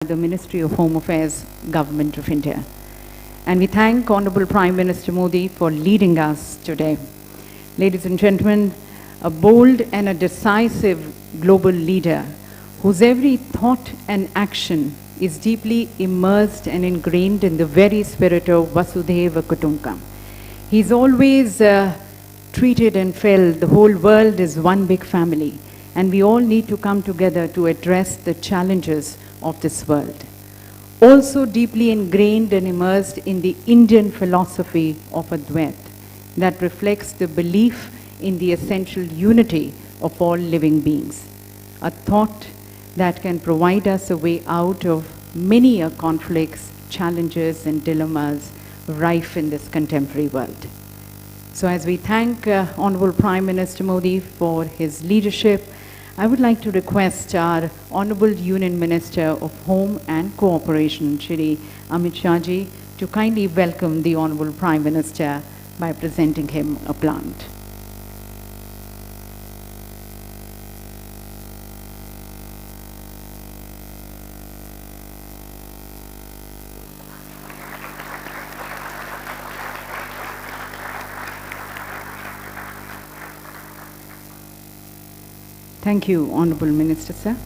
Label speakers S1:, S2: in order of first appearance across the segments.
S1: the Ministry of Home Affairs, Government of India. And we thank Honorable Prime Minister Modi for leading us today. Ladies and gentlemen, a bold and a decisive global leader whose every thought and action is deeply immersed and ingrained in the very spirit of Vasudhaiva Kutumbakam. He's always treated and felt the whole world is one big family, and we all need to come together to address the challenges of this world. Also deeply ingrained and immersed in the Indian philosophy of Advait that reflects the belief in the essential unity of all living beings, a thought that can provide us a way out of many conflicts, challenges and dilemmas rife in this contemporary world. So as we thank Honorable Prime Minister Modi for his leadership, I would like to request our Honorable Union Minister of Home and Cooperation, Shri Amit Shah ji, to kindly welcome the Honorable Prime Minister by presenting him a plant. Thank you, Honorable Minister, sir.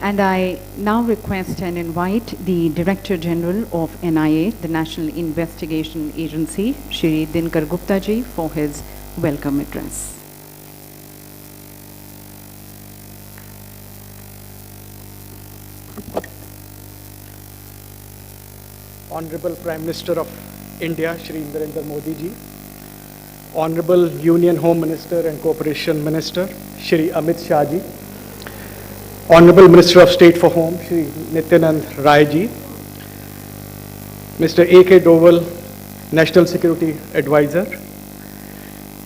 S1: And I now request and invite the Director General of NIA, the National Investigation Agency, Shri Dinkar Gupta ji, for his welcome address.
S2: Honorable Prime Minister of India, Shri Narendra Modi ji, Honorable Union Home Minister and Cooperation Minister, Shri Amit Shah ji, Honorable Minister of State for Home, Shri Nityanand Rai ji, Mr. A.K. Doval, National Security Advisor,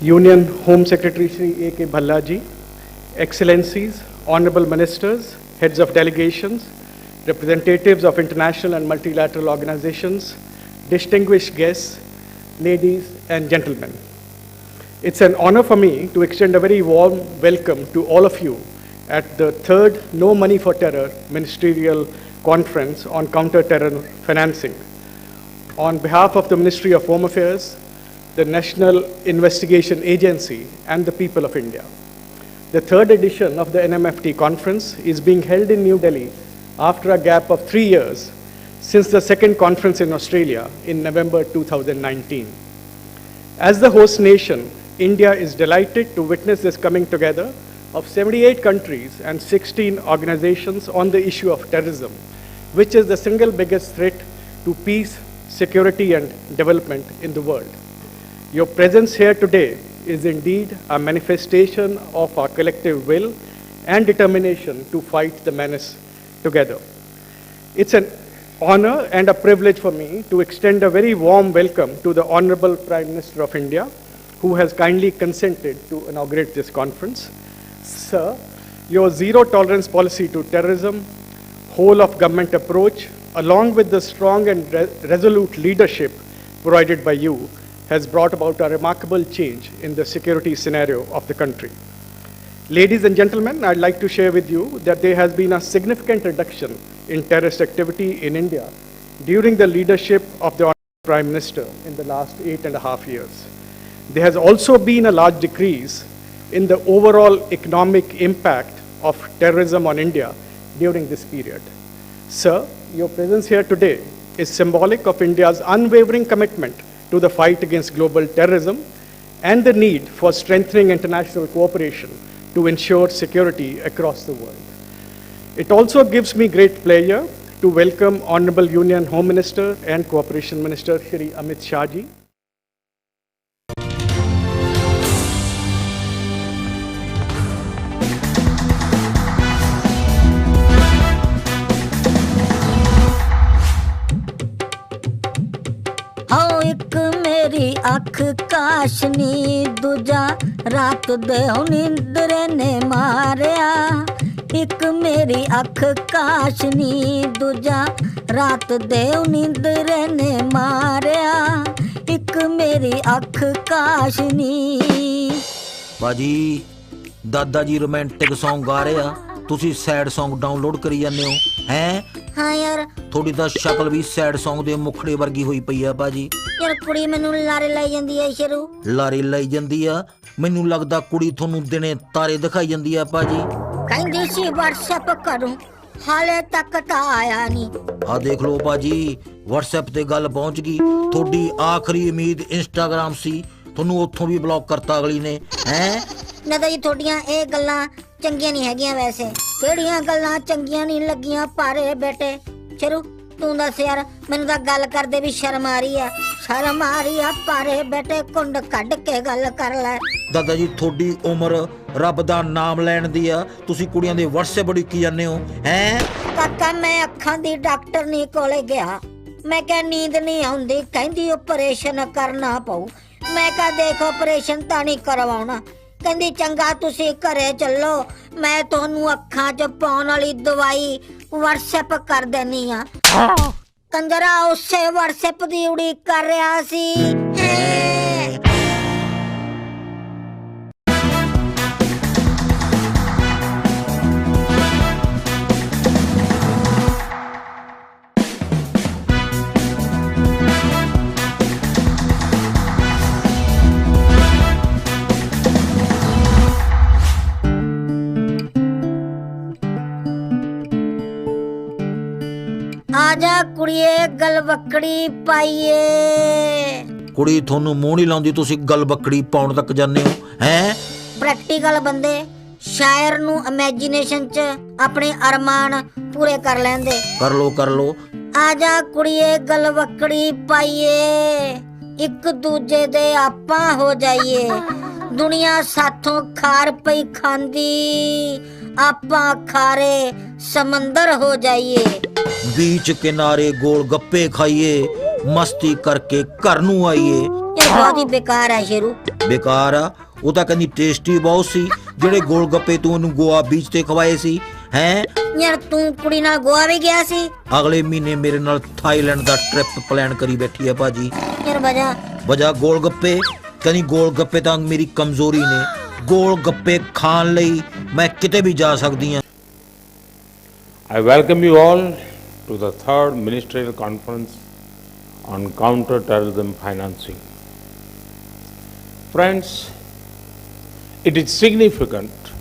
S2: Union Home Secretary Shri A.K. Bhalla ji, Excellencies, Honorable Ministers, Heads of Delegations, representatives of international and multilateral organizations, distinguished guests, ladies and gentlemen. It's an honor for me to extend a very warm welcome to all of you at the third No Money for Terror Ministerial Conference on Counter-Terror Financing. On behalf of the Ministry of Home Affairs, the National Investigation Agency and the people of India, the third edition of the NMFT conference is being held in New Delhi after a gap of 3 years since the second conference in Australia in November 2019. As the host nation, India is delighted to witness this coming together of 78 countries and 16 organizations on the issue of terrorism, which is the single biggest threat to peace, security and development in the world. Your presence here today is indeed a manifestation of our collective will and determination to fight the menace together. It's an honor and a privilege for me to extend a very warm welcome to the Honorable Prime Minister of India, who has kindly consented to inaugurate this conference. Sir, your zero tolerance policy to terrorism, whole of government approach, along with the strong and resolute leadership provided by you, has brought about a remarkable change in the security scenario of the country. Ladies and gentlemen, I'd like to share with you that there has been a significant reduction in terrorist activity in India during the leadership of the Honorable Prime Minister in the last 8.5 years. There has also been a large decrease in the overall economic impact of terrorism on India during this period. Sir, your presence here today is symbolic of India's unwavering commitment to the fight against global terrorism and the need for strengthening international cooperation to ensure security across the world. It also gives me great pleasure to welcome Honorable Union Home Minister and Cooperation Minister Shri Amit Shah ji.
S3: एक मेरी अख काशनी दूजा रात दे निंदरे ने मारिया एक मेरी अख काशनी दूजा रात दे निंदरे ने मारिया एक मेरी अख काशनी।
S4: भाजी दादा जी रोमांटिक सॉन्ग गा रहे आ, तुसी सैड सॉन्ग डाउनलोड करी जाने हो हैं?
S3: हाँ यार
S4: थोड़ी ਤਾਂ ਸ਼ਕਲ ਵੀ ਸੈਡ Song ਦੇ ਮੁਖੜੇ ਵਰਗੀ ਹੋਈ ਪਈ ਆ ਭਾਜੀ।
S3: यार कुड़ी मैनू लारे लाई जांदी है शेरू।
S4: ਲਾਰੇ ਲਾਈ ਜਾਂਦੀ ਆ। ਮੈਨੂੰ ਲੱਗਦਾ ਕੁੜੀ ਤੁਹਾਨੂੰ ਦਿਨੇ ਤਾਰੇ ਦਿਖਾਈ ਜਾਂਦੀ ਆ ਭਾਜੀ।
S3: ਕਹਿੰਦੀ ਸੀ WhatsApp करूं, हाले तक तो आया नहीं।
S4: ਆ ਦੇਖ ਲਓ ਭਾਜੀ, WhatsApp ਤੇ ਗੱਲ ਪਹੁੰਚ ਗਈ। ਤੁਹਾਡੀ ਆਖਰੀ ਉਮੀਦ Instagram ਸੀ, ਤੁਹਾਨੂੰ ਉੱਥੋਂ ਵੀ ਬਲੌਕ ਕਰਤਾ ਅਗਲੀ ਨੇ। ਹੈ
S3: ਨਾ ਤਾਂ ਜੀ ਤੁਹਾਡੀਆਂ ਇਹ ਗੱਲਾਂ ਚੰਗੀਆਂ ਨਹੀਂ ਹੈਗੀਆਂ। ਵੈਸੇ ਕਿਹੜੀਆਂ ਗੱਲਾਂ ਚੰਗੀਆਂ ਨਹੀਂ ਲੱਗੀਆਂ ਪਾਰੇ ਬੇਟੇ। ਸ਼ੇਰੂ ਤੂੰ ਦੱਸ ਯਾਰ, ਮੈਨੂੰ ਤਾਂ ਗੱਲ ਕਰਦੇ ਵੀ ਸ਼ਰਮ ਆ ਰਹੀ ਆ। ਸ਼ਰਮ ਆ ਰਹੀ ਆ ਪਾਰੇ ਬੇਟੇ, ਕੁੰਡ ਕੱਢ ਕੇ ਗੱਲ ਕਰ ਲੈ।
S4: ਦਾਦਾ ਜੀ ਤੁਹਾਡੀ ਉਮਰ ਰੱਬ ਦਾ ਨਾਮ ਲੈਣ ਦੀ ਆ, ਤੁਸੀਂ ਕੁੜੀਆਂ ਦੇ WhatsApp ਬੜੀ ਕੀ ਜਾਂਦੇ ਹੋ। ਹੈ
S3: ਕਾਕਾ ਮੈਂ ਅੱਖਾਂ ਦੀ ਡਾਕਟਰ ਨੀ ਕੋਲੇ ਗਿਆ, ਮੈਂ ਕਿਹਾ ਨੀਂਦ ਨਹੀਂ ਆਉਂਦੀ, ਕਹਿੰਦੀ ਆਪਰੇਸ਼ਨ ਕਰਨਾ ਪਊ। ਮੈਂ ਕਿਹਾ ਦੇਖ ਆਪਰੇਸ਼ਨ ਤਾਂ ਨਹੀਂ ਕਰਵਾਉਣਾ। ਕਹਿੰਦੀ ਚੰਗਾ ਤੁਸੀਂ ਘਰੇ ਚੱਲੋ, ਮੈਂ ਤੁਹਾਨੂੰ ਅੱਖਾਂ 'ਚ ਪਾਉਣ ਵਾਲੀ ਦਵਾਈ WhatsApp ਕਰ ਦੇਣੀ ਆ। ਕੰਜਰਾ ਉਸੇ WhatsApp ਦੀ ਉਡੀਕ ਕਰ ਰਿਹਾ ਸੀ। आजा कुड़िए गलबकड़ी पाइए।
S4: ਕੁੜੀ ਤੁਹਾਨੂੰ ਮੂੰਹ ਨਹੀਂ ਲਾਉਂਦੀ, ਤੁਸੀਂ ਗੱਲ ਬੱਕੜੀ ਪਾਉਣ ਤੱਕ ਜਾਂਦੇ ਹੋ। ਹੈ
S3: ਪ੍ਰੈਕਟੀਕਲ ਬੰਦੇ ਸ਼ਾਇਰ ਨੂੰ ਇਮੇਜਿਨੇਸ਼ਨ 'ਚ ਆਪਣੇ ਅਰਮਾਨ ਪੂਰੇ ਕਰ ਲੈਂਦੇ।
S4: ਕਰ ਲੋ।
S3: ਆਜਾ ਕੁੜੀਏ ਗਲਬਕੜੀ ਪਾਈਏ, ਇੱਕ ਦੂਜੇ ਦੇ ਆਪਾਂ ਹੋ ਜਾਈਏ। ਦੁਨੀਆ ਸਾਥੋਂ ਖਾਰ ਪਈ ਖਾਂਦੀ, ਆਪਾਂ ਖਾਰੇ ਸਮੁੰਦਰ ਹੋ ਜਾਈਏ।
S4: बीच किनारे गोल गप्पे खाइए, मस्ती करके घर नू आइए।
S3: ਇਹ ਬਹੁਤ ਹੀ ਬੇਕਾਰ ਹੈ ਸ਼ੇਰੂ।
S4: बेकार आ, ਉਹ ਤਾਂ ਕਹਿੰਦੀ ਟੇਸਟੀ ਬਹੁਤ ਸੀ ਜਿਹੜੇ ਗੋਲ ਗੱਪੇ ਤੂੰ ਉਹਨੂੰ ਗੋਆ ਬੀਚ ਤੇ ਖਵਾਏ ਸੀ। ਹੈ
S3: ਯਾਰ ਤੂੰ ਕੁੜੀ ਨਾਲ ਗੋਆ ਵੀ ਗਿਆ ਸੀ?
S4: ਅਗਲੇ ਮਹੀਨੇ ਮੇਰੇ ਨਾਲ ਥਾਈਲੈਂਡ ਦਾ ਟ੍ਰਿਪ ਪਲਾਨ ਕਰੀ ਬੈਠੀ ਹੈ ਭਾਜੀ।
S3: ਯਾਰ
S4: ਵਜਾ ਗੋਲ ਗੱਪੇ, ਕਹਿੰਦੀ ਗੋਲ ਗੱਪੇ ਤਾਂ ਮੇਰੀ ਕਮਜ਼ੋਰੀ ਨੇ, ਗੋਲ ਗੱਪੇ ਖਾਣ ਲਈ ਮੈਂ ਕਿਤੇ ਵੀ ਜਾ ਸਕਦੀ ਹਾਂ।
S5: I welcome you all to the third Ministerial Conference on Counter-Terrorism Financing. Friends, it is significant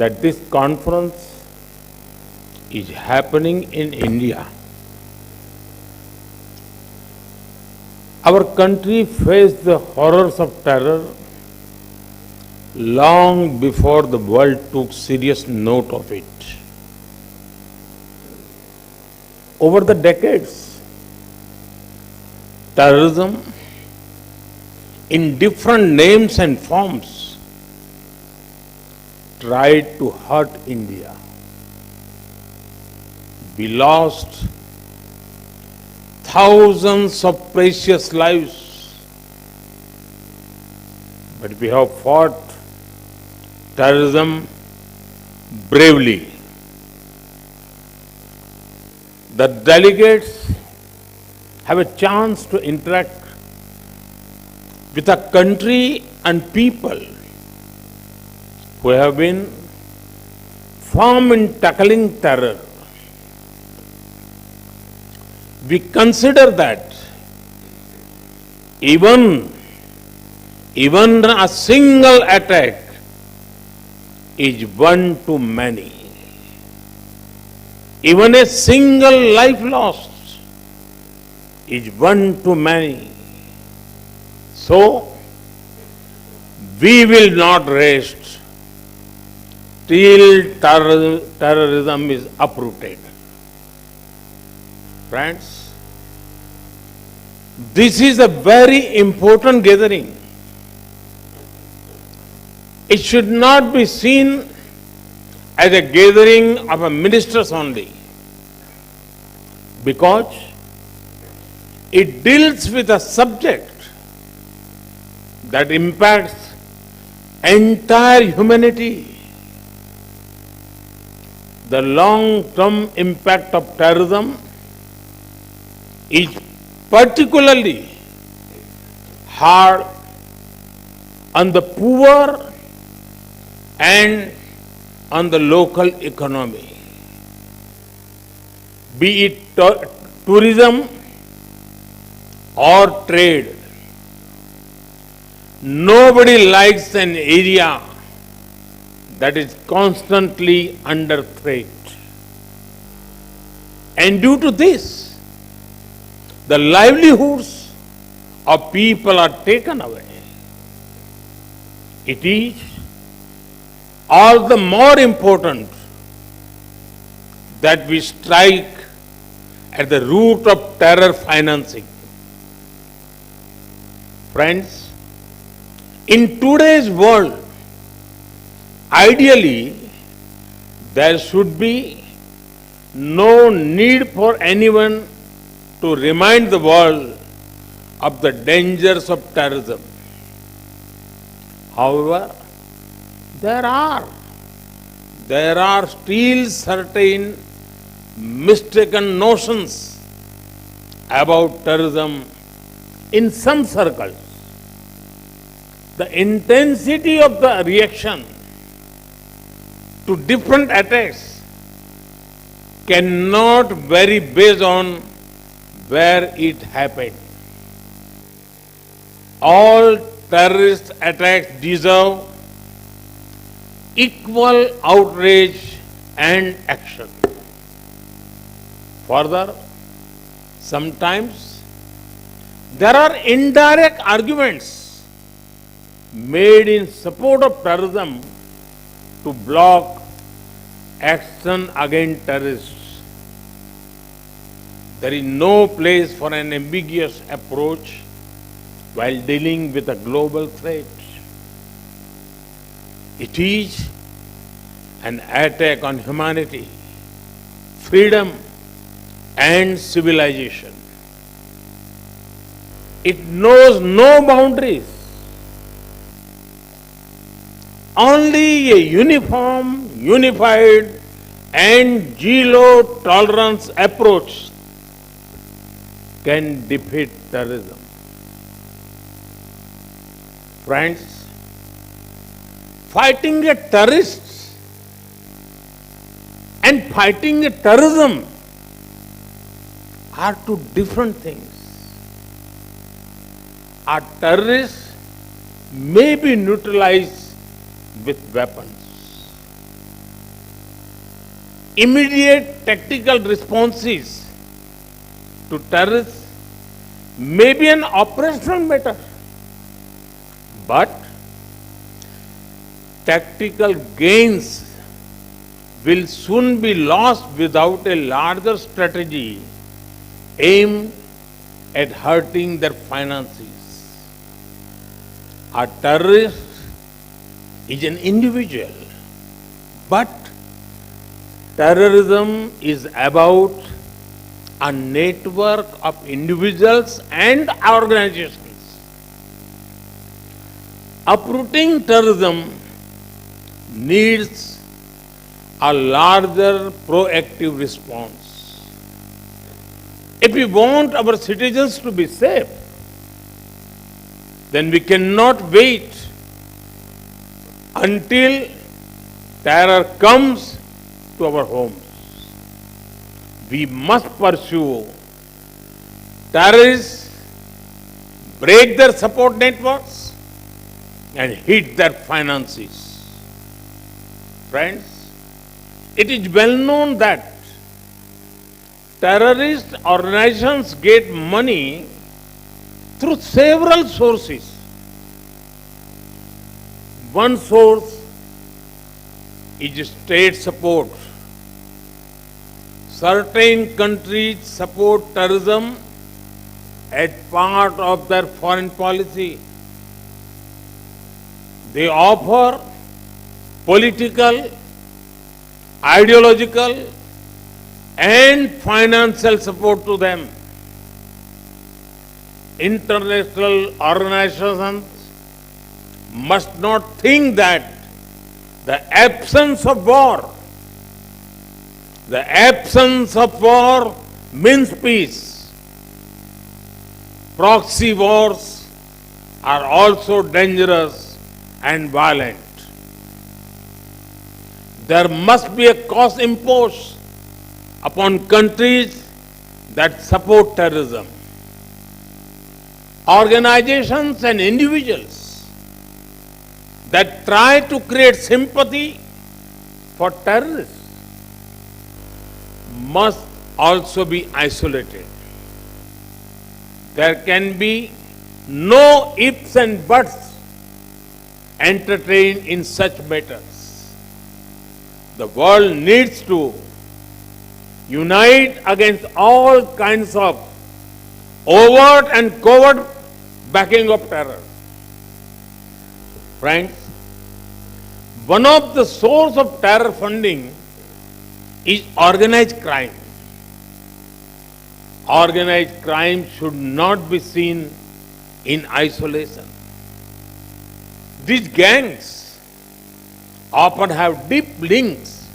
S5: that this conference is happening in India. Our country faced the horrors of terror long before the world took serious note of it. Over the decades, terrorism in different names and forms tried to hurt India. We lost thousands of precious lives, but we have fought terrorism bravely. The delegates have a chance to interact with a country and people who have been firm in tackling terror. We consider that even a single attack is one too many. Even a single life lost is one too many. So, we will not rest till terrorism is uprooted. Friends, this is a very important gathering. It should not be seen as a gathering of a ministers only, because it deals with a subject that impacts entire humanity. The long-term impact of terrorism is particularly hard on the poor and on the local economy. be it tourism or trade. Nobody likes an area that is constantly under threat. And due to this, the livelihoods of people are taken away. It is all the more important that we strike at the root of terror financing. Friends, in today's world, ideally, there should be no need for anyone to remind the world of the dangers of terrorism. However, there are still certain mistaken notions about terrorism in some circles. The intensity of the reaction to different attacks cannot vary based on where it happened. All terrorist attacks deserve equal outrage and action. Further, sometimes there are indirect arguments made in support of terrorism to block action against terrorists. There is no place for an ambiguous approach while dealing with a global threat. It is an attack on humanity, freedom, and civilization. It knows no boundaries. Only a uniform, unified, and zero-tolerance approach can defeat terrorism. Friends, fighting a terrorist and fighting a terrorism are two different things. A terrorist may be neutralized with weapons. Immediate tactical responses to terrorists may be an operational matter, but tactical gains will soon be lost without a larger strategy aimed at hurting their finances. A terrorist is an individual, but terrorism is about a network of individuals and organizations. Uprooting terrorism needs a larger proactive response. If we want our citizens to be safe, then we cannot wait until terror comes to our homes. We must pursue terrorists, break their support networks, and hit their finances. Friends, it is well known that terrorist organizations get money through several sources. One source is state support. Certain countries support terrorism as part of their foreign policy. They offer political, ideological, and financial support to them. International organizations must not think that the absence of war means peace. Proxy wars are also dangerous and violent. There must be a cost imposed upon countries that support terrorism. Organizations and individuals that try to create sympathy for terrorists must also be isolated. There can be no ifs and buts entertained in such matters. The world needs to unite against all kinds of overt and covert backing of terror. Friends, one of the sources of terror funding is organized crime. Organized crime should not be seen in isolation. These gangs often have deep links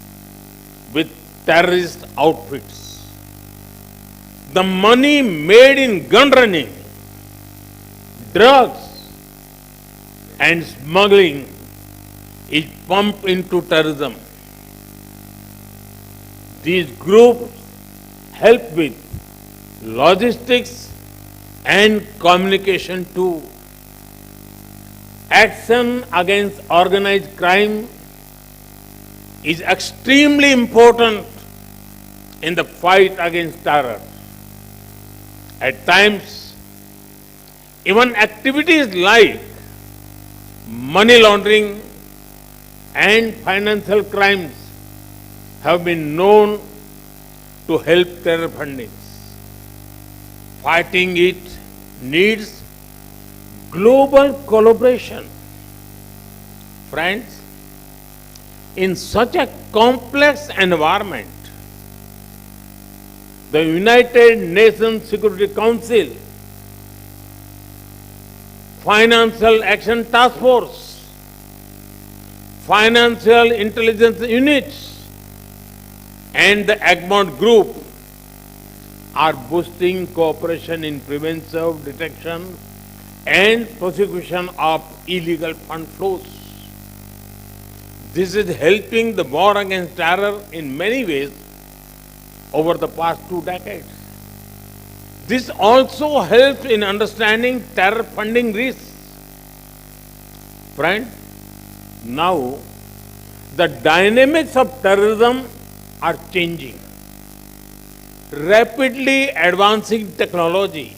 S5: with terrorist outfits. The money made in gun running, drugs, and smuggling is pumped into terrorism. These groups help with logistics and communication too. Action against organized crime is extremely important in the fight against terror. At times, even activities like money laundering and financial crimes have been known to help terror fundings. Fighting it needs global collaboration. Friends, in such a complex environment, the United Nations Security Council, Financial Action Task Force, Financial Intelligence Units, and the Egmont Group are boosting cooperation in preventive detection and prosecution of illegal fund flows. This is helping the war against terror in many ways over the past 2 decades. This also helps in understanding terror funding risks. Friends, now the dynamics of terrorism are changing. Rapidly advancing technology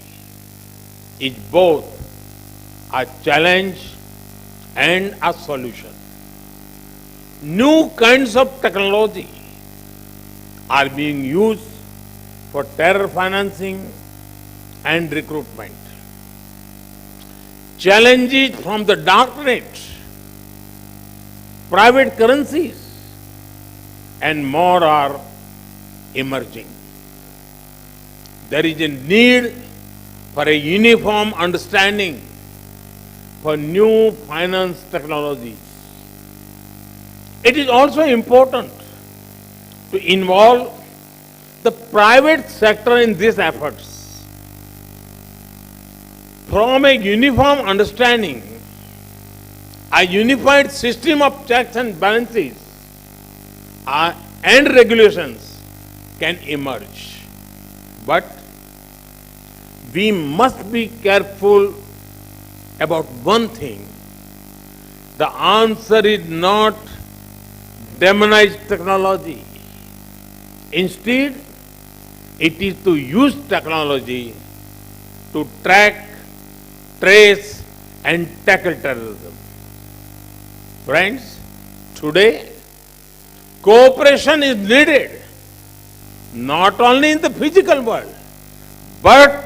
S5: is both a challenge and a solution. New kinds of technology are being used for terror financing and recruitment. Challenges from the darknet, private currencies, and more are emerging. There is a need for a uniform understanding for new finance technologies. It is also important to involve the private sector in these efforts. From a uniform understanding, a unified system of checks and balances and regulations can emerge. But we must be careful about one thing. The answer is not demonize technology. Instead, it is to use technology to track, trace, and tackle terrorism. Friends, today, cooperation is needed, not only in the physical world, but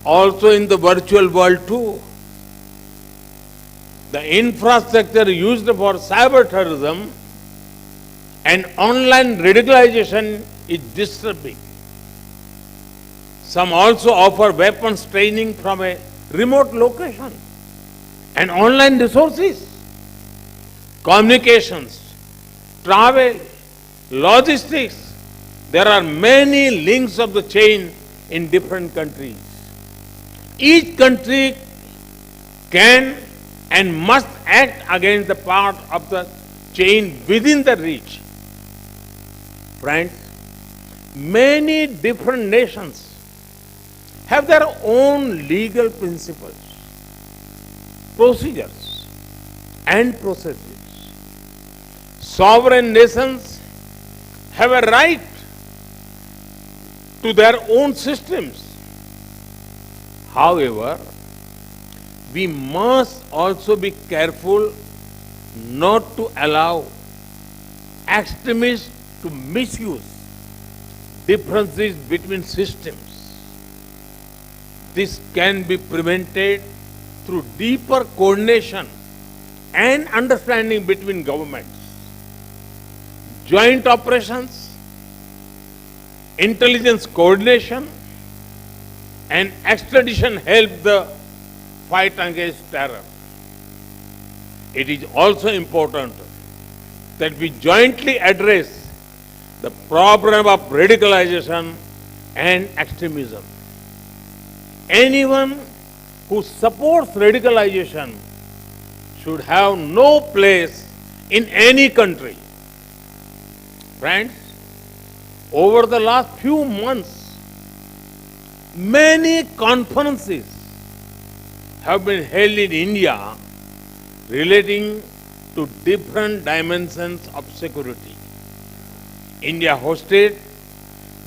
S5: also in the virtual world too. The infrastructure used for cyber terrorism and online radicalization is disturbing. Some also offer weapons training from a remote location and online resources, communications, travel, logistics. There are many links of the chain in different countries. Each country can and must act against the part of the chain within the reach. Friends, many different nations have their own legal principles, procedures, and processes. Sovereign nations have a right to their own systems. However, we must also be careful not to allow extremists to misuse differences between systems. This can be prevented through deeper coordination and understanding between governments. Joint operations, intelligence coordination, and extradition help the fight against terror. It is also important that we jointly address the problem of radicalization and extremism. Anyone who supports radicalization should have no place in any country. Friends, over the last few months, many conferences have been held in India relating to different dimensions of security. India hosted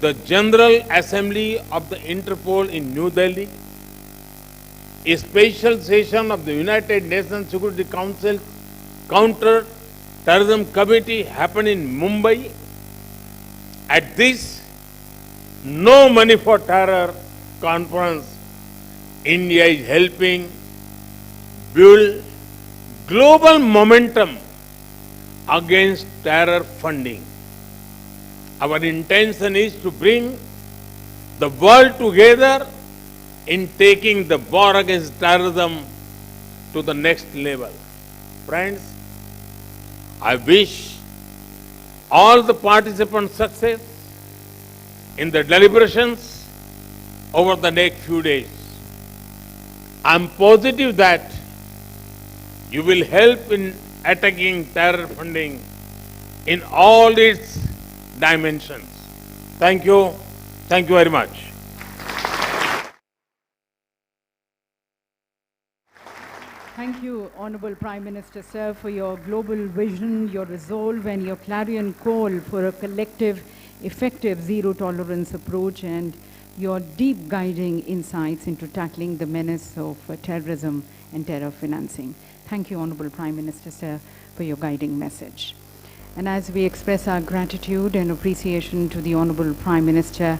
S5: the General Assembly of the Interpol in New Delhi, a special session of the United Nations Security Council Counter-Terrorism Committee happened in Mumbai. At this No Money for Terror conference, India is helping build global momentum against terror funding. Our intention is to bring the world together in taking the war against terrorism to the next level. Friends, I wish all the participants success in the deliberations over the next few days. I am positive that you will help in attacking terror funding in all its dimensions. Thank you. Thank you very much.
S1: Thank you, Honorable Prime Minister, sir, for your global vision, your resolve, and your clarion call for a collective, effective zero-tolerance approach, and your deep guiding insights into tackling the menace of terrorism and terror financing. Thank you, Honorable Prime Minister, sir, for your guiding message. And as we express our gratitude and appreciation to the Honorable Prime Minister,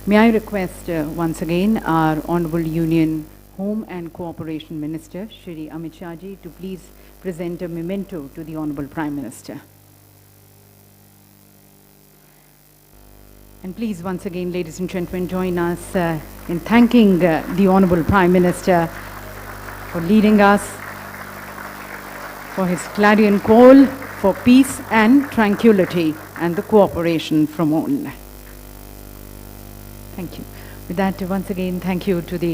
S1: may I request once again our Honorable Union Home and Cooperation Minister, Shri Amit Shah ji, to please present a memento to the Honorable Prime Minister. And please, once again, ladies and gentlemen, join us in thanking the Honorable Prime Minister for leading us, for his clarion call for peace and tranquility and the cooperation from all. Thank you. With that, once again, thank you to the